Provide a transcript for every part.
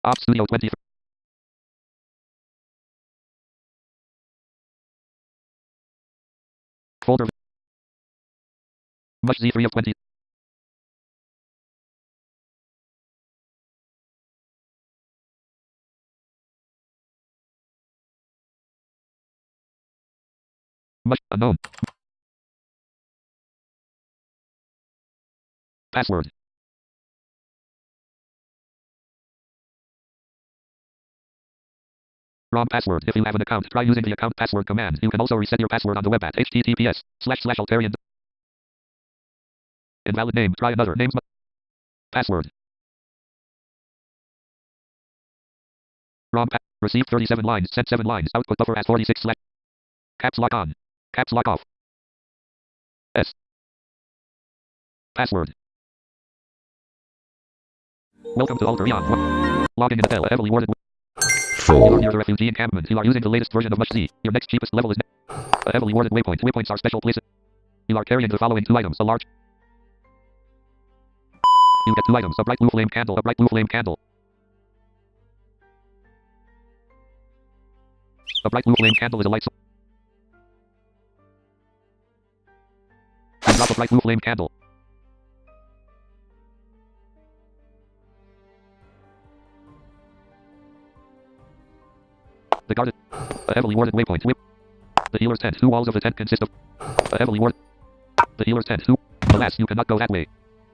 Op Studio 23. Folder. Mush Z3 of 20. Mush unknown. Password. Wrong password. If you have an account, try using the account password command. You can also reset your password on the web at https://altarian. Invalid name. Try another name. Password. Wrong Receive 37 lines. Sent 7 lines. Output buffer as 46 slash. Caps lock on. Caps lock off. S. Password. Welcome to Alter Eon. Logging in a heavily warded. You are near the refugee encampment. You are using the latest version of Mush Z. Your next cheapest level is a heavily warded waypoint. Waypoints are special places. You are carrying the following 2 items. A large. You get 2 items. A bright blue flame candle. A bright blue flame candle. A bright blue flame candle is a light source. You drop a bright blue flame candle. The guarded. A heavily warded waypoint. The healer's tent. 2 walls of the tent consist of a heavily warded. The healer's tent. 2. Alas, you cannot go that way.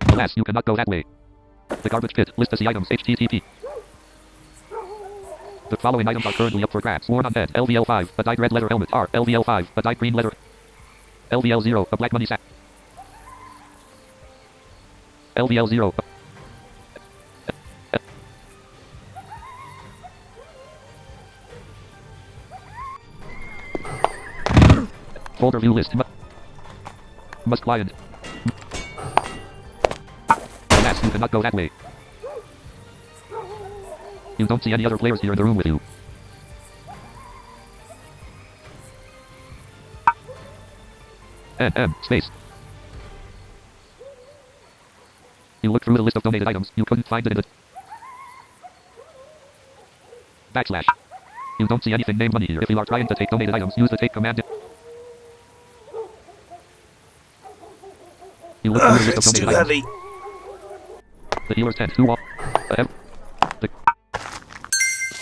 Alas, you cannot go that way. The garbage pit. List the items. HTTP. The following items are currently up for grabs. Worn on head. LVL5. A dyed red leather helmet. R. LVL5. A dyed green leather. LVL0. A black money sack. LVL0. Folder view list. Must client. Alas, you cannot go that way. You don't see any other players here in the room with you. Space. You look through the list of donated items. You couldn't find it in the backslash. You don't see anything named money here. If you are trying to take donated items, use the take command. You look through the list of donated items. The healer's tent. The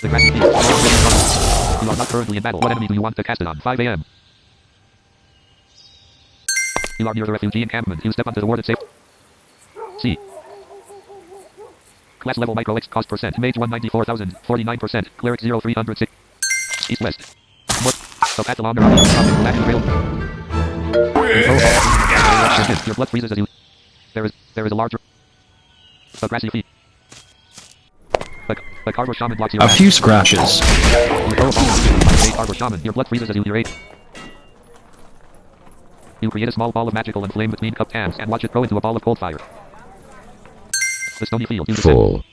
grassy field. You are not currently in battle. What enemy do you want to cast it on? 5 a.m. You are near the refugee encampment. You step onto the warded safe. C. Class level micro X cost percent. Mage 194,000. 49%. Cleric 0306. East west. More. The path along the road. Action trail. Your blood freezes as you. There is a larger. A grassy field. The Carver Shaman blocks your A few scratches. Carver Shaman. Your blood freezes as you irate. You create a small ball of magical and flame between cupped hands and watch it grow into a ball of cold fire. The stony field. Full.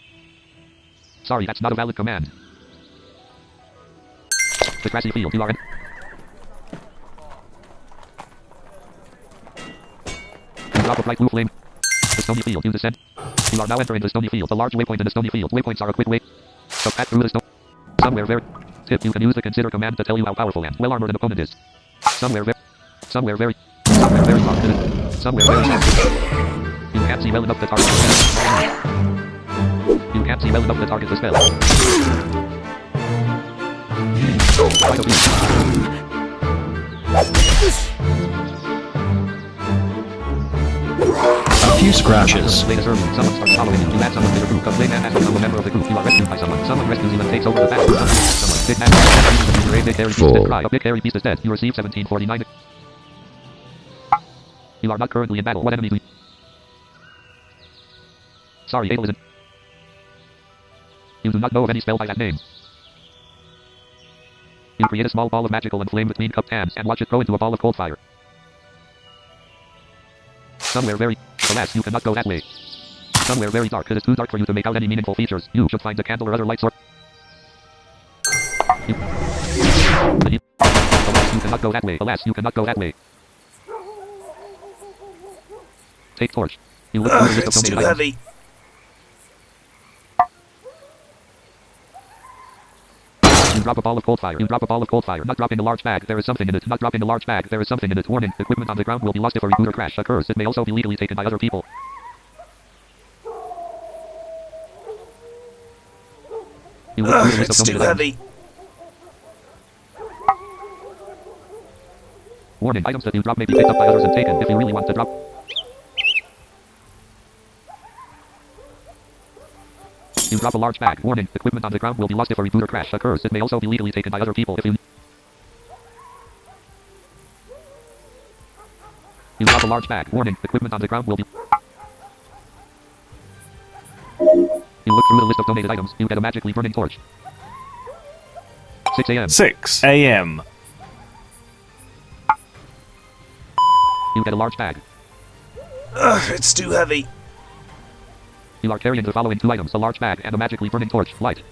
Sorry, that's not a valid command. The grassy field. You are in. You drop a bright blue flame. The stony field. You descend. You are now entering the stony field. A large waypoint in the stony field. Waypoints are a quick way. So path through the stone. Somewhere very. Tip. You can use the consider command to tell you how powerful and well armored an opponent is. Somewhere very strong. Somewhere very You can't see well enough to target the spell. You can't see well enough to target the spell. A few scratches. Someone starts following you. You add someone to your group. A play man has become a member of the group. You are rescued by someone. Someone rescues you and takes over the battle. Someone. Big man has big hairy beast dead. Cry. A big hairy beast is dead. You receive 1749. You are not currently in battle. What enemy do you... Sorry, Abel isn't. You do not know of any spell by that name. You create a small ball of magical and flame between cupped hands and watch it grow into a ball of cold fire. Somewhere very... Alas, you cannot go that way. Somewhere very dark. It is too dark for you to make out any meaningful features. You should find a candle or other light source. Alas, you cannot go that way. Alas, you cannot go that way. Take torch. You look through the list of donated items. drop a ball of cold fire. You drop a ball of cold fire. Not dropping a large bag. There is something in it. Not dropping a large bag. There is something in it. Warning. Equipment on the ground will be lost if a reboot or crash occurs. It may also be legally taken by other people. You look through the list of It's too donated items. heavy. Warning. Items that you drop may be picked up by others and taken if you really want to drop. You drop a large bag. Warning. Equipment on the ground will be lost if a reboot or crash occurs. It may also be legally taken by other people if you... You drop a large bag. Warning. Equipment on the ground will be... You look through the list of donated items. You get a magically burning torch. 6 a.m. 6 a.m. You get a large bag. It's too heavy. You are carrying the following 2 items. A large bag and a magically burning torch. Light.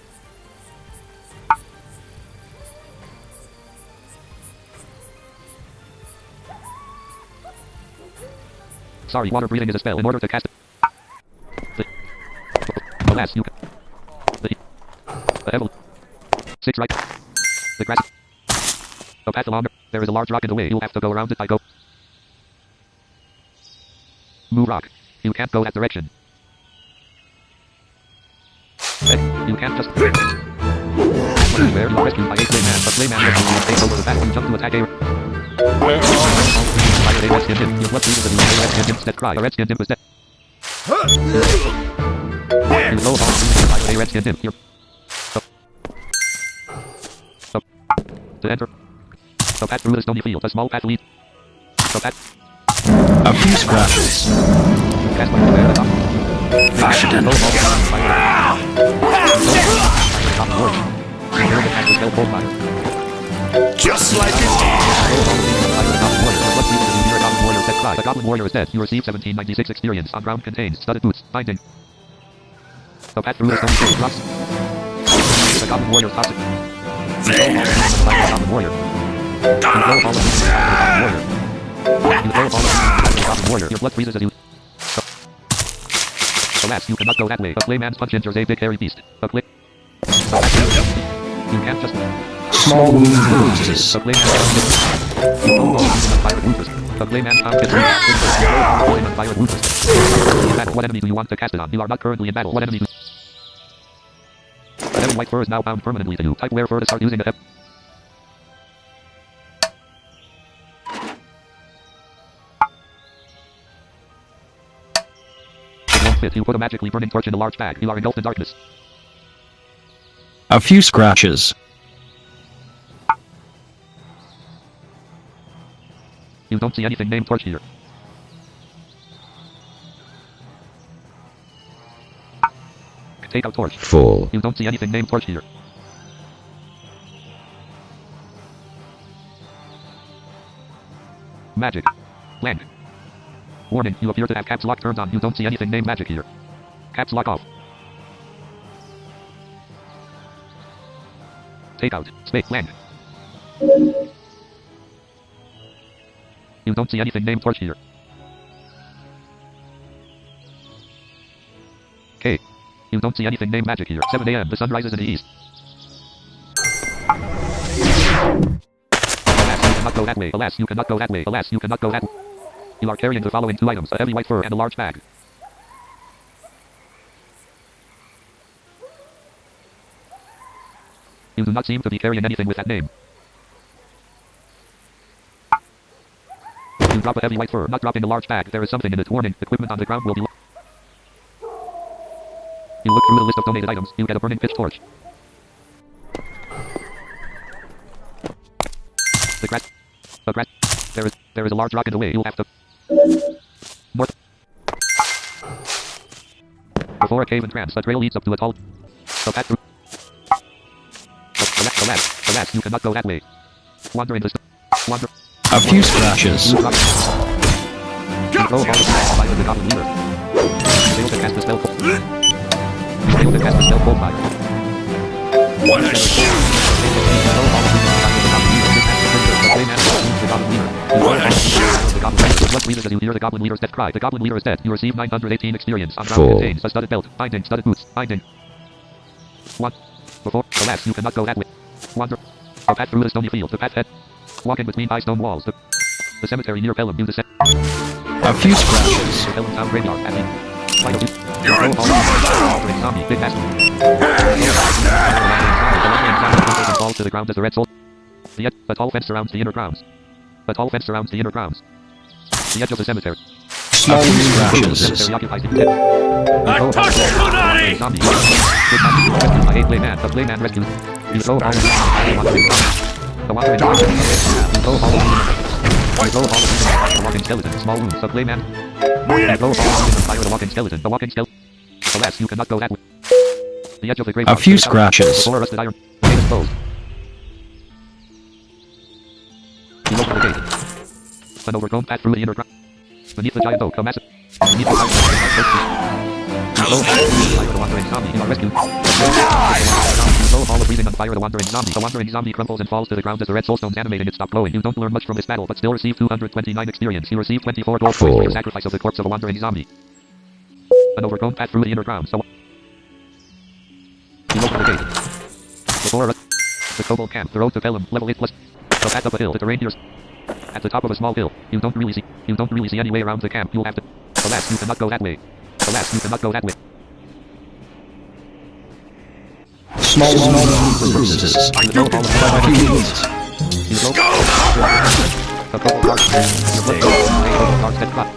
Sorry, water breathing is a spell. In order to cast it... Alas, you... The heaven... 6 right. The grass... A path along... There is a large rock in the way. You'll have to go around it. I go... Move rock. You can't go that direction. You can't just... Where you are rescued by a playman. A playman rescues you and takes over the battle. You jump to attack a... Fire a redskin imp. Your blood freezes and you a redskin imp's dead cry. A redskin imp is dead. You blow a ball fire a redskin imp. You're... To enter. A path through the stony field. A small path leads. A path... A few scratches. Cast one to the top. Accident. Just like it The Goblin Warrior is dead. You receive 1796 experience. On ground contains studded boots. Binding. The path through the stone field drops. The Goblin Warrior stops it. The Goblin Warrior. You blow all of the Goblin Warrior. You blow all of the Goblin Warrior. Your blood freezes as you... Alas, you cannot go that way. A playman's punch enters a big hairy beast. A play... You can't just... Small wound bruises. A playman's punch you blow all of the fire wounds. A playman's pound gets rid of fire wounds. In battle, what enemy do you want to cast it on? You are not currently in battle. What enemy do... The heavy white fur is now bound permanently to you. Type wear fur to start using the... You put a magically burning torch in a large bag. You are engulfed in darkness. A few scratches. You don't see anything named torch here. Take out torch. Full. You don't see anything named torch here. Magic. Blank. Warning, you appear to have caps lock turned on. You don't see anything named magic here. Caps lock off. Take out. Space. Blank. You don't see anything named torch here. K. You don't see anything named magic here. 7 a.m. The sun rises in the east. Alas, you cannot go that way. Alas, you cannot go that way. Alas, you cannot go that way. You are carrying the following 2 items. A heavy white fur and a large bag. You do not seem to be carrying anything with that name. You drop a heavy white fur, not dropping a large bag. There is something in it. Warning, equipment on the ground will be... You look through the list of donated items. You get a burning pitch torch. The grass... There is a large rock in the way. You'll have to... North... Before a cave entrance, a trail leads up to a tall... A path through... Alas, you cannot go that way. Wander in the... Wander... A few scratches. You throw all the spells by the Goblin Leader. You fail to cast the spell... You fail to cast the spell cold fire. What a shot! What reason as you hear the Goblin Leader's death cry? The Goblin Leader is dead. You receive 918 experience. On ground contains a studded belt. Binding, studded boots. Binding. What? Before, alas, you cannot go that way. Wander. A path through the stony field. The path head. Walking between high stone walls. The cemetery near Pelham. You descend. A few scratches. The Pelham Town graveyard. At the Fight of You're in trouble now! zombie. Big ass. The falls to the ground as the red soul. A tall fence surrounds the inner grounds. A tall fence surrounds the inner grounds. The edge of the cemetery. Small The scratches. cemetery occupies the pit. Touch Punani! Zombie. Rescued by a playman. The playman rescues. You go all the wandering zombie. You go all the walking skeleton. Small wounds. The playman. You go all fire the walking skeleton. The walking skeleton. Alas, you cannot go that way. The edge of the graveyard. A few scratches. Before rusted iron. Gate is closed. You open the gate. An overgrown path through the inner ground. Beneath the giant oak, a massive. Beneath the giant oak, the wandering zombie. You are rescued. You all breathing on fire the wandering zombie. The wandering zombie crumbles and falls to the ground as the red soulstones animating it stop glowing. You don't learn much from this battle, but still receive 229 experience. You receive 24 gold coins for your sacrifice of the corpse of a wandering zombie. An overgrown path through the inner grounds. You open the gate. Before us, the Kobold camp. The road to Pelham, level 8 plus. The path up a hill. The terrain here. At the top of a small hill, you don't really see any way around the camp. You'll have to. Alas, you cannot go that way. Alas, you cannot go that way. Small bruises. You know all of the You know. The Kobold guard. Your blood goes. A Kobold guard set trap.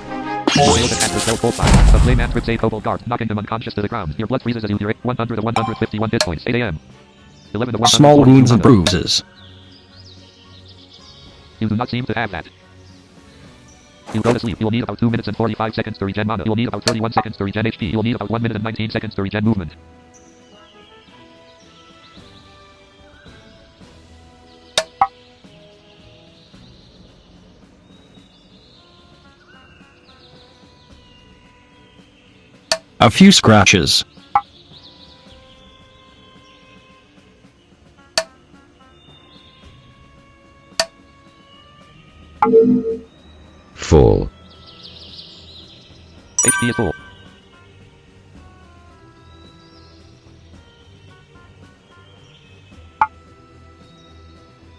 You fail to catch the spell full fire. The playman trips a Kobold guard, knocking him unconscious to the ground. Your blood freezes as you hear 100 to 151 hit points. 8 a.m. 11 to 1. Small wounds and bruises. You do not seem to have that. You go to sleep. You'll need about 2 minutes and 45 seconds to regen mana. You'll need about 31 seconds to regen HP. You'll need about 1 minute and 19 seconds to regen movement. A few scratches. Full. HP is full.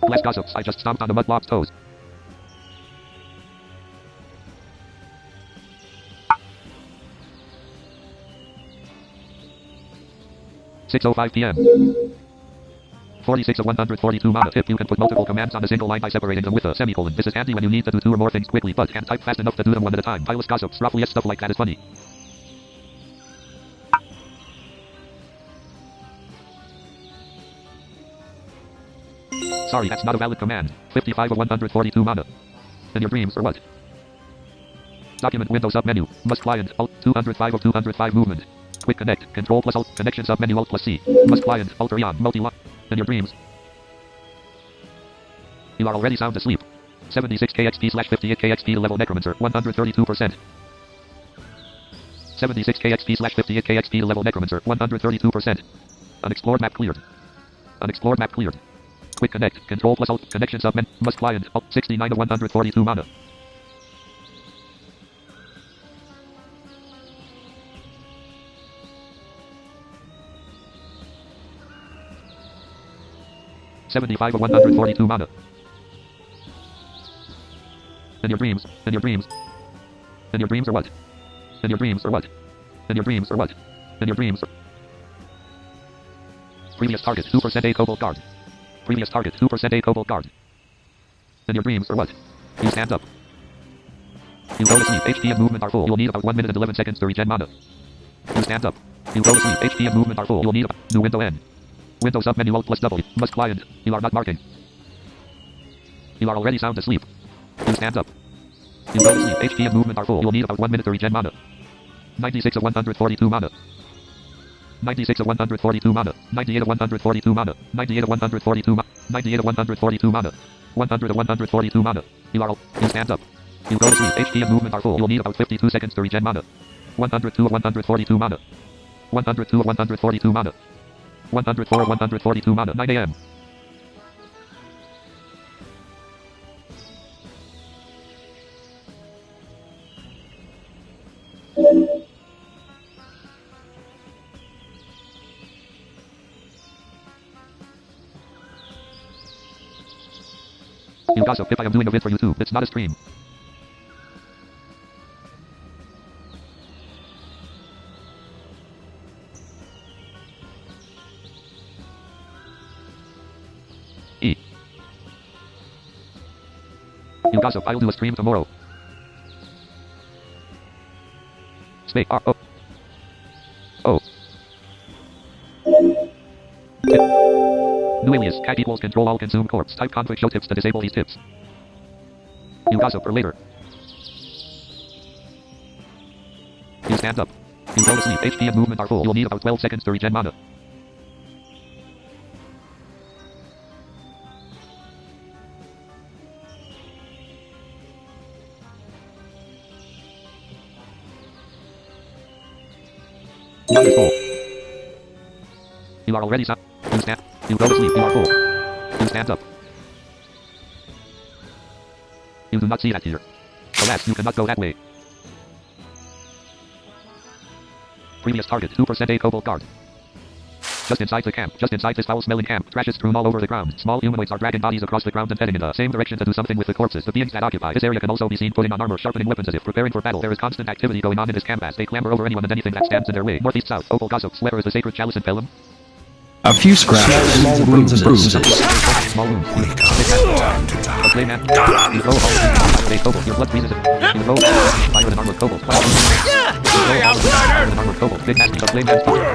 Less gossips. I just stomped on the mudblob's toes. $6:05 p.m. 46 of 142 mana. Tip: you can put multiple commands on a single line by separating them with a semicolon. This is handy when you need to do 2 or more things quickly, but can't type fast enough to do them one at a time. Pileless gossips. Roughly stuff like that is funny. Sorry, that's not a valid command. 55 of 142 mana. In your dreams, or what? Document window submenu. Must client. Alt 205 of 205 movement. Quick connect. Control plus Alt. Connection submenu. Alt plus C. Must client. Alt aeon. Multi-lock. In your dreams. You are already sound asleep. 76 KXP / 58 KXP level necromancer. 132%. 76 KXP / 58 KXP level necromancer. 132%. Unexplored map cleared. Unexplored map cleared. Quick connect. Control plus Alt. Connection submenu. Must client. Alt 69 of 142 mana. $75 of 142 mana. In your dreams. In your dreams. In your dreams or what? In your dreams or what? In your dreams or what? In your dreams. Previous target 2% a Kobold guard. Previous target 2% a Kobold guard. In your dreams or what? You stand up. You go to sleep. HP and movement are full. You'll need about 1 minute and 11 seconds to regen mana. You stand up. You go to sleep. HP and movement are full. You'll need new window N. Window submenu Alt plus W. Must client. You are not marking. You are already sound asleep. You stand up. You go to sleep. HP and movement are full. You'll need about 1 minute to regen mana. 96 of 142 mana. 96 of 142 mana. 98 of 142 mana. 98 of 142 mana. 98 of 142 mana. 100 of 142 mana. You stand up. You go to sleep. HP and movement are full. You'll need about 52 seconds to regen mana. 102 of 142 mana. 102 of 142 mana. 104 of 142 mana. 9 a.m. You gossip. If I am doing a vid for YouTube, it's not a stream. E. You gossip. I'll do a stream tomorrow. Space R O. O. Tip. New alias. Cat equals control all consume corpse. Type conflict show tips to disable these tips. You gossip for later. You stand up. You go to sleep. HP and movement are full. You'll need about 12 seconds to regen mana. Mana is full. You are already up. You stand. You go to sleep. You are full. You stand up. You do not see that here. Alas, you cannot go that way. Previous target, 2% a cobalt guard. Just inside the camp, just inside this foul-smelling camp, trash is strewn all over the ground. Small humanoids are dragging bodies across the ground and heading in the same direction to do something with the corpses. The beings that occupy this area can also be seen putting on armor, sharpening weapons as if preparing for battle. There is constant activity going on in this camp as they clamber over anyone and anything that stands in their way. Northeast, south, opal gossip, sweater is the sacred chalice and pelham. A few scratches. Small wounds and bruises. Small wounds. A playman. You throw a ball of fire cobalt. Your blood freezes it. You throw fire and armored cobalt. Hey, outsider! An armored cobalt. Big nasty. A playman's fire.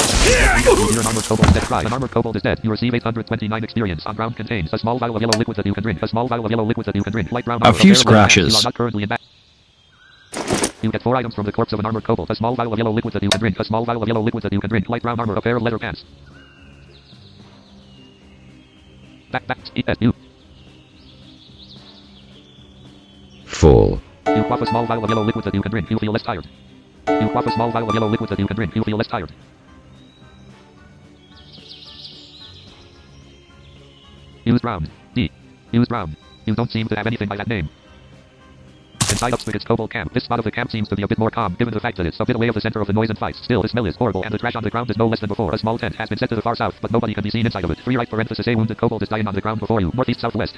You hear an armored cobalt is dead. Cry. An armored cobalt is dead. You receive 829 experience. On ground contains a small vial of yellow liquid that you can drink. A small vial of yellow liquid that you can drink. Light brown. A few scratches. You are not currently in back. You get 4 items from the corpse of an armored cobalt. A small vial of yellow liquid that you can drink. A small vial of yellow liquid that you can drink. Light brown armor. A pair of leather pants. Back, E-S-U. Full. You quaff a small vial of yellow liquid that you can drink. You feel less tired. You quaff a small vial of yellow liquid that you can drink. You feel less tired. Use brown. D. Use brown. You don't seem to have anything by that name. Inside Upspigot's cobalt camp, this spot of the camp seems to be a bit more calm, given the fact that it's a bit away of the center of the noise and fights. Still, the smell is horrible, and the trash on the ground is no less than before. A small tent has been set to the far south, but nobody can be seen inside of it. Free right parenthesis A wounded kobold is dying on the ground before you. Northeast, southwest.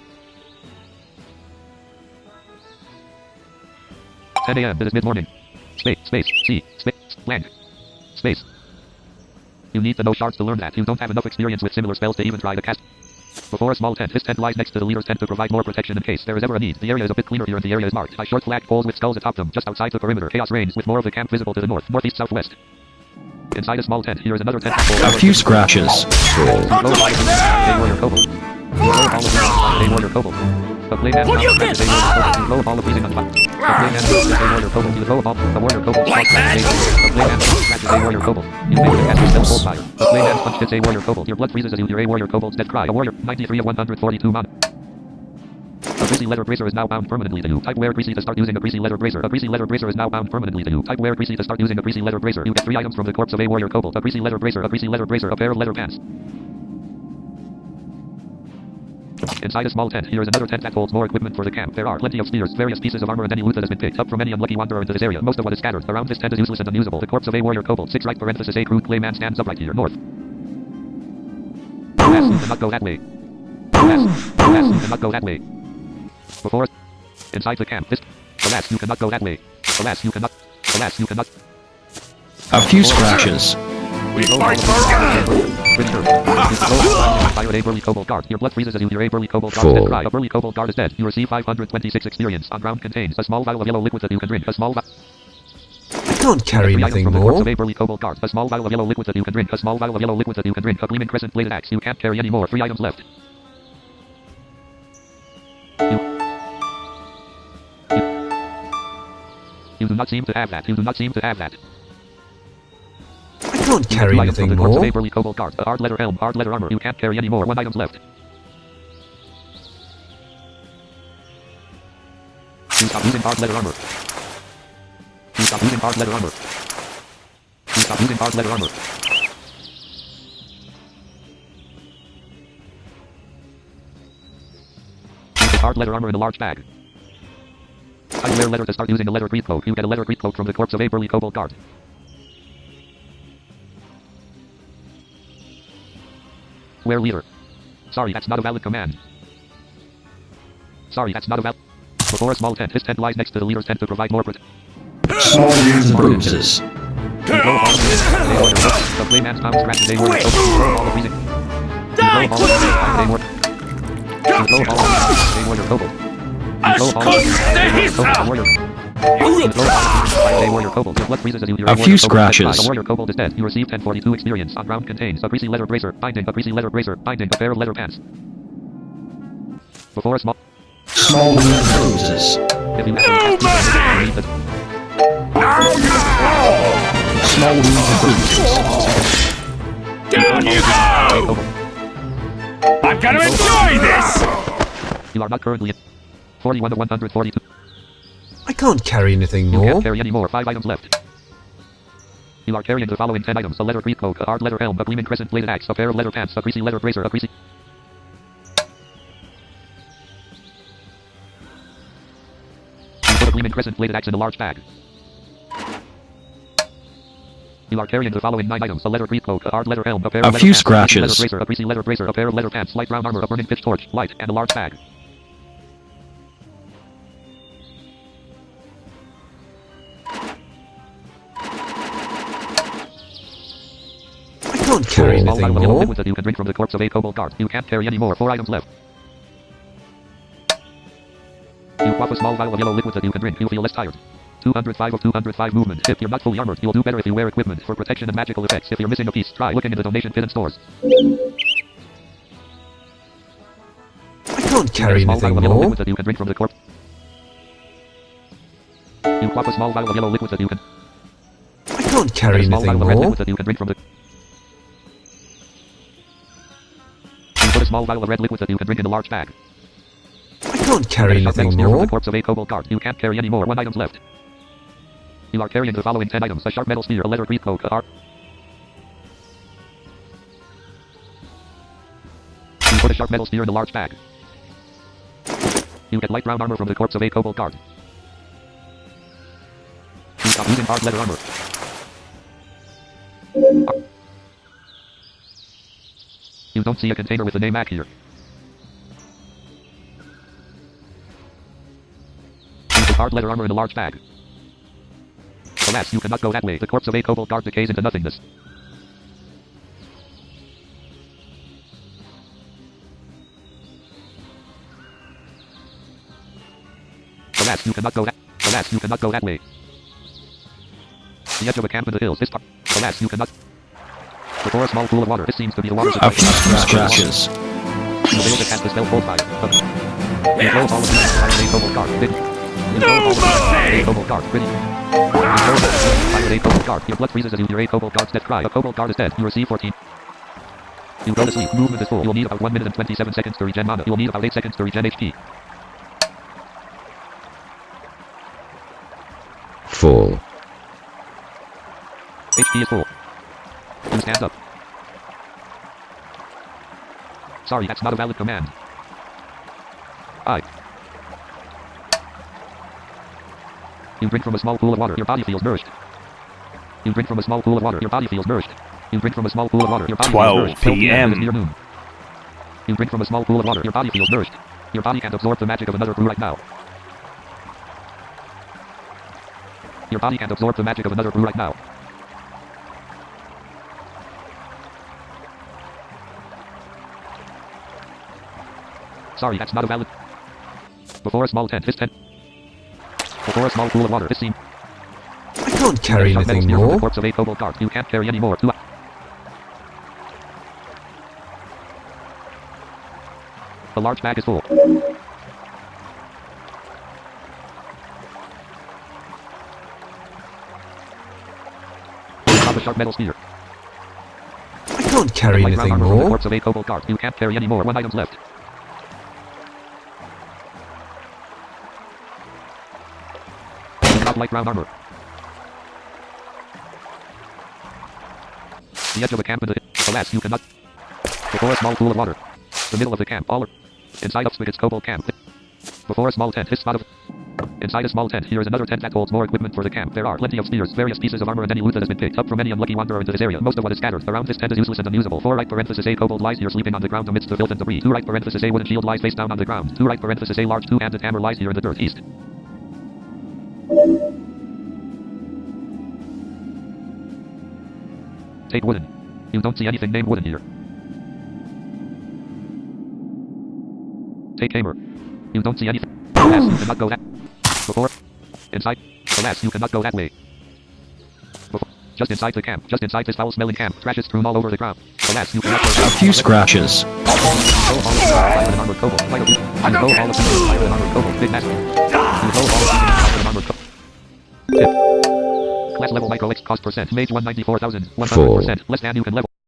10 a.m. It is mid-morning. Space, C, space, blank. Space. You need to know shards to learn that. You don't have enough experience with similar spells to even try to cast. Before a small tent. This tent lies next to the leader's tent to provide more protection in case there is ever a need. The area is a bit cleaner here and the area is marked by short flag poles with skulls atop them. Just outside the perimeter, chaos reigns with more of the camp visible to the north, northeast, southwest. Inside a small tent, here is another tent. A few scratches. Warrior kobold. Warrior kobold. A playman What do you get? you throw a ball of freezing on fire. A playman warrior kobold. You throw a ball. A warrior kobold. Like that? A playman scratches a warrior kobold. You make the catch still hold fire. A playman punch hits a warrior kobold. Your blood freezes as you hear a warrior kobold's dead cry. A warrior 93 of 142 mana. A greasy leather bracer is now bound permanently to you. Type wear greasy to start using a greasy leather bracer. A greasy leather bracer is now bound permanently to you. Type wear greasy to start using a greasy leather bracer. You get 3 items from the corpse of a warrior kobold. A greasy leather bracer. A greasy leather bracer. A pair of leather pants. Inside a small tent, here is another tent that holds more equipment for the camp. There are plenty of spears, various pieces of armor, and any loot that has been picked up from any unlucky wanderer into this area. Most of what is scattered around this tent is useless and unusable. The corpse of a warrior kobold, 6 right parenthesis a crude clayman stands upright here, north. Alas, you cannot go that way. Alas, you cannot go that way. Before, inside the camp, this. Alas, you cannot go that way. Alas, you cannot. Alas, you cannot. A few scratches. We fight forever! Fire a burly kobold guard. Your blood freezes as you hear a burly kobold guard dead cry. A burly kobold guard is dead. You receive 526 experience. On ground contains a small vial of yellow liquid that you can drink. A small vial. I can't carry anything from the more. corpse of a burly kobold guard. A small vial of yellow liquid that you can drink. A small vial of yellow liquid that you can drink. A gleaming crescent bladed axe. You can't carry any more. 3 items left. You do not seem to have that. You do not seem to have that. I can't carry anything the corpse of more. a burly kobold guard. A hard leather helm, hard leather armor. You can't carry any more. 1 item left. You stop using hard leather armor. You stop using hard leather armor. You stop using hard leather armor. You get hard leather armor in a large bag. I wear leather to start using a leather grease coat. You get a leather grease coat from the corpse of a burly kobold guard. Wear leader. Sorry, that's not a valid command. Sorry, that's not a valid. Before a small tent, this tent lies next to the leader's tent to provide more protection. Small wounds and bruises. You blow a ball of they order. The play man's pound scratch and they order. You blow a ball of freezing. You blow a ball of they order. You blow a ball of they order. Kobold. You blow a ball of they order. You blow a ball of they warrior kobold. Your blood freezes as you. A few scratches. The warrior kobold is dead. You receive 1042 experience. On ground contains a greasy leather bracer. Binding a greasy leather bracer. Binding a pair of leather pants. Before a small Small wounds and bruises. if you actually cast you need the Small wounds and bruises. Down you go! kobold. I'm gonna enjoy this! You are not currently at 41 to 142. I can't carry anything You more. can't carry any more. 5 items left. You are carrying the following 10 items. A leather grease cloak, a hard leather helm, a gleaming crescent bladed axe, a pair of leather pants, a greasy leather bracer, a greasy... You put a gleaming crescent bladed axe in a large bag. You are carrying the following 9 items. A leather grease cloak, a hard leather helm, a pair of A leather few pants, scratches. a greasy leather bracer, a pair of leather pants, light brown armor, a burning pitch torch, light, and a large bag. I can't carry Small anything vial of yellow more. liquid that you can drink from the corpse of a kobold guard. You can't carry any more. 4 items left. You quaff a small vial of yellow liquid that you can drink. You'll feel less tired. 205 of 205 movement. If you're not fully armored, you'll do better if you wear equipment for protection and magical effects. If you're missing a piece, try looking in the donation bin and stores. I can't carry Small vial anything of yellow more. liquid that you can drink from the corpse. You quaff a small vial of yellow liquid that you can. I can't carry A small anything vial of red more. liquid that you can drink from the. You put a small vial of red liquid that you can drink in a large bag. I can't carry Sharp metal anything spear from more. the corpse of a kobold guard. You can't carry any more. 1 item left. You are carrying the following 10 items. A sharp metal spear, a leather grease cloak, a heart. You put a sharp metal spear in a large bag. You get light brown armor from the corpse of a kobold guard. You stop using hard leather armor. You don't see a container with the name Mac here. You put hard leather armor in a large bag. Alas, you cannot go that way. The corpse of a kobold guard decays into nothingness. Alas, you cannot go that. Alas, you cannot go that way. The edge of a camp in the hills. This part. Alas, you cannot. Before a small pool of water. This seems to be the water A supply. few scratches. You fail to cast the spell Cold Fire. You blow all of the fire a kobold guard. Did you blow all of the fire a kobold guard. Pretty. You blow all of the fire a kobold guard. Your blood freezes as you hear a kobold guard's death cry. A kobold guard is dead. You receive 14. You go to sleep. Movement is full. You'll need about 1 minute and 27 seconds to regen mana. You'll need about 8 seconds to regen HP. Full. HP is full. You stand up. Sorry, that's not a valid command. You drink from a small pool of water. Your body feels nourished. You drink from a small pool of water. Your body feels nourished. You drink from a small pool of water. Your body 12 feels nourished. 12 PM. is near noon. You drink from a small pool of water. Your body feels nourished. Your body can't absorb the magic of another brew right now. Your body can't absorb the magic of another brew right now. Sorry, that's not a valid. Before a small tent, this tent. Before a small pool of water, this seems. I can't carry Sharp metal anything spear from the more. corpse of a kobold guard. You can't carry any more. The large bag is full. Drop a sharp metal spear. I can't carry Light brown anything armor from the more. corpse of a kobold guard. You can't carry any more. 1 item left. Drop light brown armor. The edge of a camp in the. Alas, you cannot. Before a small pool of water. The middle of the camp. All. Inside of Spigot's kobold camp. Before a small tent. This spot of. Inside a small tent, here is another tent that holds more equipment for the camp. There are plenty of spears, various pieces of armor, and any loot that has been picked up from any unlucky wanderer into this area. Most of what is scattered around this tent is useless and unusable. 4 right parenthesis A kobold lies here sleeping on the ground amidst the filth and debris. 2 right parenthesis A wooden shield lies face down on the ground. 2 right parenthesis A large two-handed hammer lies here in the dirt east. Take wooden. You don't see anything named wooden here. Take hammer. You don't see anything. Alas, you cannot go that. Before. Inside. Alas, you cannot go that way. Before. Just inside the camp. Just inside this foul-smelling camp. Trash is strewn all over the ground. Alas, you cannot go that. A few scratches. Armored kobold. Fire you. You go all of them. Fire an armored kobold. Big master. You go all of them. Fire an armored kobold. Tip. Class level micro X cost percent. Mage 194,000. 100%. Less than you can level.